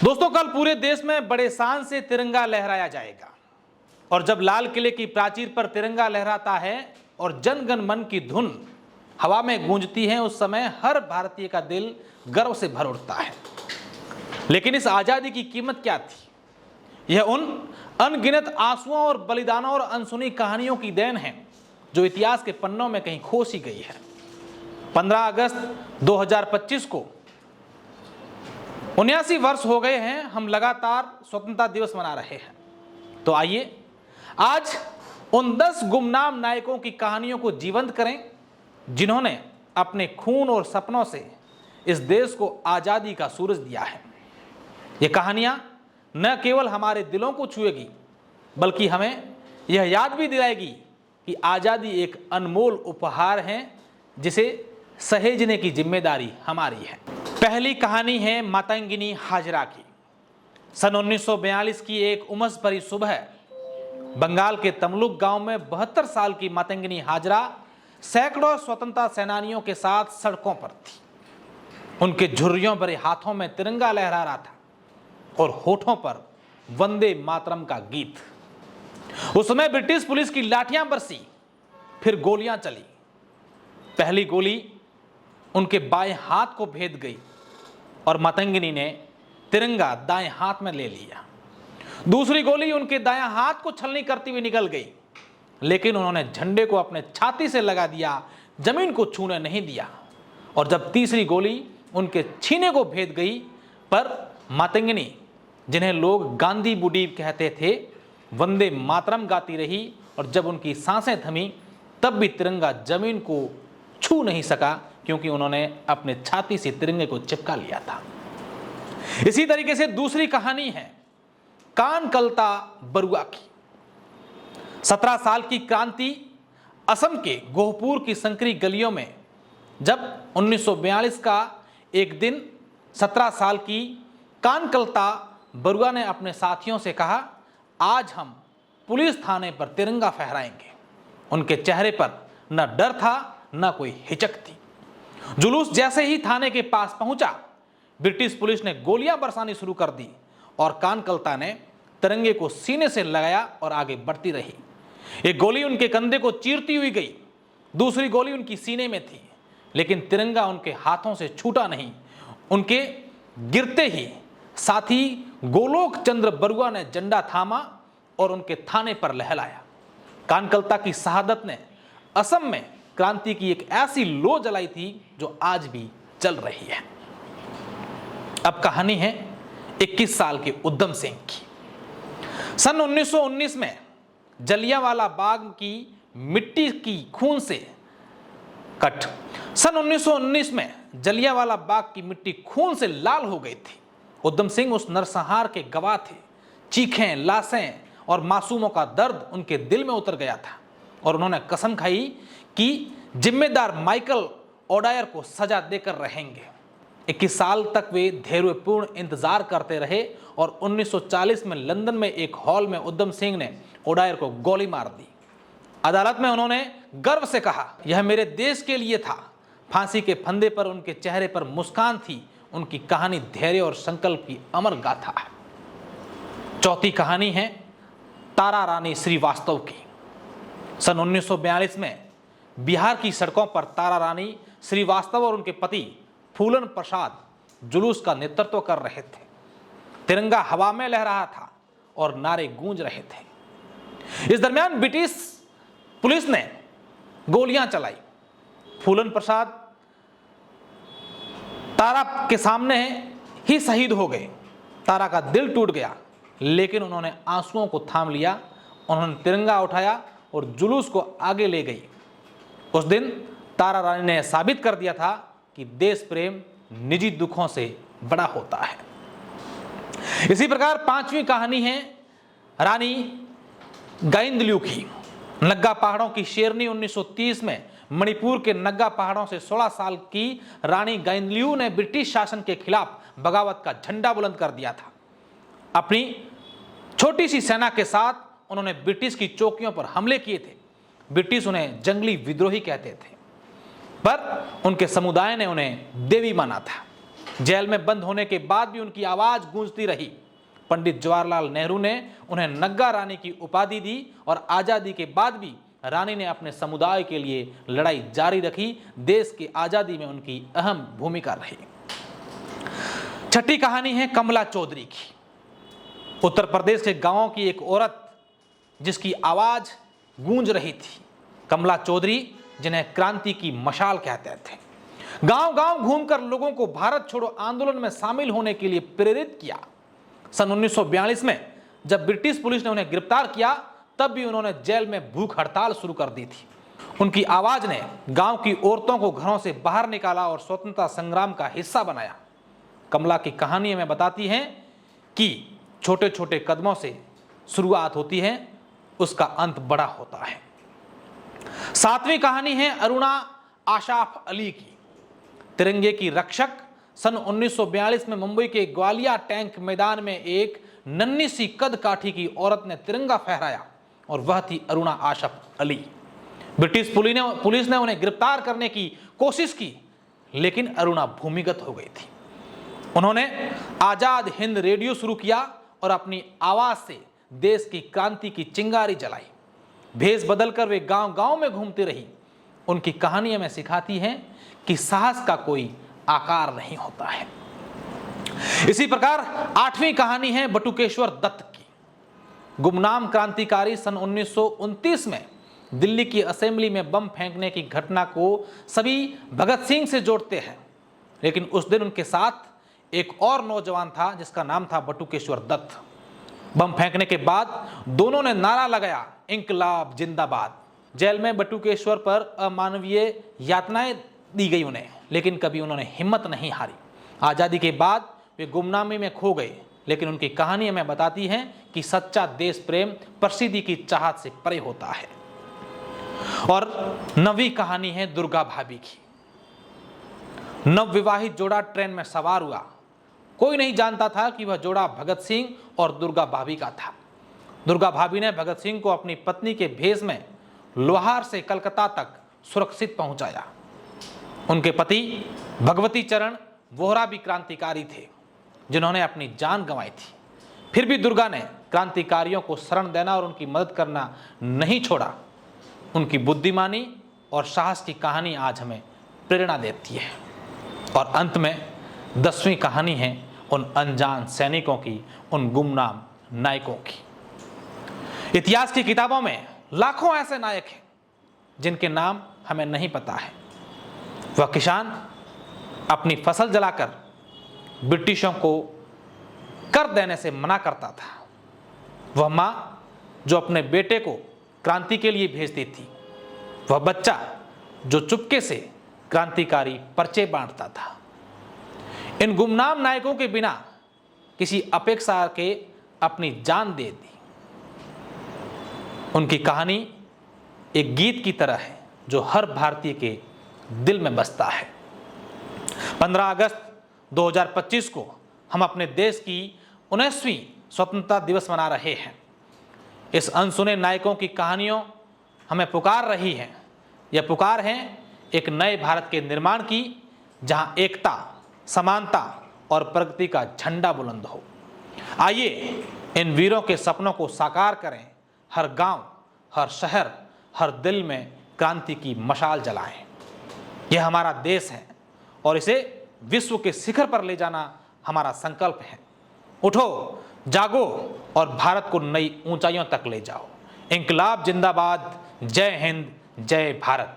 दोस्तों, कल पूरे देश में बड़े शान से तिरंगा लहराया जाएगा और जब लाल किले की प्राचीर पर तिरंगा लहराता है और जन गण मन की धुन हवा में गूंजती है, उस समय हर भारतीय का दिल गर्व से भर उठता है। लेकिन इस आजादी की कीमत क्या थी? यह उन अनगिनत आंसुओं और बलिदानों और अनसुनी कहानियों की देन है जो इतिहास के पन्नों में कहीं खो सी गई है। 15 अगस्त 2025 को 79 वर्ष हो गए हैं, हम लगातार स्वतंत्रता दिवस मना रहे हैं। तो आइए आज उन 10 गुमनाम नायकों की कहानियों को जीवंत करें जिन्होंने अपने खून और सपनों से इस देश को आजादी का सूरज दिया है। ये कहानियां न केवल हमारे दिलों को छुएगी बल्कि हमें यह याद भी दिलाएगी कि आजादी एक अनमोल उपहार है जिसे सहेजने की जिम्मेदारी हमारी है। पहली कहानी है मातंगिनी हाजरा की। सन 1942 की एक उमस भरी सुबह बंगाल के तमलुक गांव में 72 साल की मातंगिनी हाजरा सैकड़ों स्वतंत्रता सेनानियों के साथ सड़कों पर थी। उनके झुर्रियों भरे हाथों में तिरंगा लहरा रहा था और होठों पर वंदे मातरम का गीत। उस समय ब्रिटिश पुलिस की लाठियां बरसी, फिर गोलियां चली। पहली गोली उनके बाएं हाथ को भेद गई और मातंगिनी ने तिरंगा दाएं हाथ में ले लिया। दूसरी गोली उनके दायां हाथ को छलनी करती हुई निकल गई, लेकिन उन्होंने झंडे को अपने छाती से लगा दिया, जमीन को छूने नहीं दिया। और जब तीसरी गोली उनके सीने को भेद गई, पर मातंगिनी, जिन्हें लोग गांधी बूढ़ी कहते थे, वंदे मातरम गाती रही और जब उनकी सांसें थमी तब भी तिरंगा जमीन को छू नहीं सका क्योंकि उन्होंने अपने छाती से तिरंगे को चिपका लिया था। इसी तरीके से दूसरी कहानी है कानकलता बरुआ की। 17 साल की क्रांति असम के गोहपुर की संकरी गलियों में जब 1942 का एक दिन 17 साल की कानकलता बरुआ ने अपने साथियों से कहा, आज हम पुलिस थाने पर तिरंगा फहराएंगे। उनके चेहरे पर न डर था न कोई हिचक थी। जुलूस जैसे ही थाने के पास पहुंचा, ब्रिटिश पुलिस ने गोलियां बरसानी शुरू कर दी और कानकलता ने तिरंगे को सीने से लगाया और आगे बढ़ती रही। एक गोली उनके कंधे को चीरती हुई गई, दूसरी गोली उनकी सीने में थी, लेकिन तिरंगा उनके हाथों से छूटा नहीं। उनके गिरते ही साथी गोलोक चंद्र बरुआ ने झंडा थामा और उनके थाने पर लहराया। कानकलता की शहादत ने असम में क्रांति की एक ऐसी लो जलाई थी जो आज भी चल रही है। अब कहानी है 21 साल के उधम सिंह की। सन 1919 में जलियांवाला बाग की मिट्टी की खून से सन 1919 में जलियांवाला बाग की मिट्टी खून से लाल हो गई थी। उधम सिंह उस नरसंहार के गवाह थे। चीखें, लाशें और मासूमों का दर्द उनके दिल में उतर गया था और उन्होंने कसम खाई कि जिम्मेदार माइकल ओडायर को सजा देकर रहेंगे। 21 साल तक वे धैर्यपूर्ण इंतजार करते रहे और 1940 में लंदन में एक हॉल में उधम सिंह ने ओडायर को गोली मार दी। अदालत में उन्होंने गर्व से कहा, यह मेरे देश के लिए था। फांसी के फंदे पर उनके चेहरे पर मुस्कान थी। उनकी कहानी धैर्य और संकल्प की अमर गाथा है। चौथी कहानी है तारा रानी श्रीवास्तव की। सन 1942 में बिहार की सड़कों पर तारा रानी श्रीवास्तव और उनके पति फूलन प्रसाद जुलूस का नेतृत्व कर रहे थे। तिरंगा हवा में लहरा रहा था और नारे गूंज रहे थे। इस दरमियान ब्रिटिश पुलिस ने गोलियां चलाई। फूलन प्रसाद तारा के सामने ही शहीद हो गए। तारा का दिल टूट गया, लेकिन उन्होंने आंसुओं को थाम लिया। उन्होंने तिरंगा उठाया और जुलूस को आगे ले गई। उस दिन तारा रानी ने साबित कर दिया था कि देश प्रेम निजी दुखों से बड़ा होता है। इसी प्रकार पांचवी कहानी है रानी गाइंदलियू की। नग्गा पहाड़ों की शेरनी 1930 में मणिपुर के नग्गा पहाड़ों से 16 साल की रानी गाइंदलियू ने ब्रिटिश शासन के खिलाफ बगावत का झंडा बुलंद कर दिया था। अपनी छोटी सी सेना के साथ उन्होंने ब्रिटिश की चौकियों पर हमले किए थे। ब्रिटिश उन्हें जंगली विद्रोही कहते थे, पर उनके समुदाय ने उन्हें देवी माना था। जेल में बंद होने के बाद भी उनकी आवाज गूंजती रही। पंडित जवाहरलाल नेहरू ने उन्हें नग्गा रानी की उपाधि दी और आजादी के बाद भी रानी ने अपने समुदाय के लिए लड़ाई जारी रखी। देश की आजादी में उनकी अहम भूमिका रही। छठी कहानी है कमला चौधरी की। उत्तर प्रदेश के गांवों की एक औरत जिसकी आवाज गूंज रही थी, कमला चौधरी, जिन्हें क्रांति की मशाल कहते थे। गांव गांव घूमकर लोगों को भारत छोड़ो आंदोलन में शामिल होने के लिए प्रेरित किया। सन 1942 में जब ब्रिटिश पुलिस ने उन्हें गिरफ्तार किया, तब भी उन्होंने जेल में भूख हड़ताल शुरू कर दी थी। उनकी आवाज ने गांव की औरतों को घरों से बाहर निकाला और स्वतंत्रता संग्राम का हिस्सा बनाया। कमला की कहानी हमें बताती है कि छोटे छोटे कदमों से शुरुआत होती है, उसका अंत बड़ा होता है। सातवीं कहानी है अरुणा आशाफ अली की। तिरंगे की रक्षक। सन 1942 में मुंबई के ग्वालिया टैंक मैदान में एक नन्ही सी कद काठी की औरत ने तिरंगा फहराया और वह थी अरुणा आशाफ अली। ब्रिटिश पुलिस ने उन्हें गिरफ्तार करने की कोशिश की, लेकिन अरुणा भूमिगत हो गई थी। उन्होंने आजाद हिंद रेडियो शुरू किया और अपनी आवाज से देश की क्रांति की चिंगारी जलाई। भेष बदलकर वे गांव गांव में घूमती रही। उनकी कहानी हमें सिखाती है कि साहस का कोई आकार नहीं होता है। इसी प्रकार आठवीं कहानी है बटुकेश्वर दत्त की। गुमनाम क्रांतिकारी सन 1929 में दिल्ली की असेंबली में बम फेंकने की घटना को सभी भगत सिंह से जोड़ते हैं, लेकिन उस दिन उनके साथ एक और नौजवान था जिसका नाम था बटुकेश्वर दत्त। बम फेंकने के बाद दोनों ने नारा लगाया, इंकलाब जिंदाबाद। जेल में बटुकेश्वर पर अमानवीय यातनाएं दी गई उन्हें, लेकिन कभी उन्होंने हिम्मत नहीं हारी। आज़ादी के बाद वे गुमनामी में खो गए, लेकिन उनकी कहानी हमें बताती है कि सच्चा देश प्रेम प्रसिद्धि की चाहत से परे होता है। और नवीं कहानी है दुर्गा भाभी की। नवविवाहित जोड़ा ट्रेन में सवार हुआ। कोई नहीं जानता था कि वह जोड़ा भगत सिंह और दुर्गा भाभी का था। दुर्गा भाभी ने भगत सिंह को अपनी पत्नी के भेष में लोहार से कलकत्ता तक सुरक्षित पहुंचाया। उनके पति भगवती चरण वोहरा भी क्रांतिकारी थे, जिन्होंने अपनी जान गंवाई थी। फिर भी दुर्गा ने क्रांतिकारियों को शरण देना और उनकी मदद करना नहीं छोड़ा। उनकी बुद्धिमानी और साहस की कहानी आज हमें प्रेरणा देती है। और अंत में 10वीं कहानी है उन अनजान सैनिकों की, उन गुमनाम नायकों की। इतिहास की किताबों में लाखों ऐसे नायक हैं जिनके नाम हमें नहीं पता है। वह किसान अपनी फसल जलाकर ब्रिटिशों को कर देने से मना करता था। वह मां जो अपने बेटे को क्रांति के लिए भेजती थी। वह बच्चा जो चुपके से क्रांतिकारी पर्चे बांटता था। इन गुमनाम नायकों के बिना किसी अपेक्षा के अपनी जान दे दी। उनकी कहानी एक गीत की तरह है जो हर भारतीय के दिल में बसता है। 15 अगस्त 2025 को हम अपने देश की 19वीं स्वतंत्रता दिवस मना रहे हैं। इस अनसुने नायकों की कहानियों हमें पुकार रही हैं। यह पुकार है एक नए भारत के निर्माण की, जहां एकता, समानता और प्रगति का झंडा बुलंद हो। आइए इन वीरों के सपनों को साकार करें। हर गांव, हर शहर, हर दिल में क्रांति की मशाल जलाएं। यह हमारा देश है और इसे विश्व के शिखर पर ले जाना हमारा संकल्प है। उठो, जागो और भारत को नई ऊंचाइयों तक ले जाओ। इंकलाब जिंदाबाद। जय हिंद, जय भारत।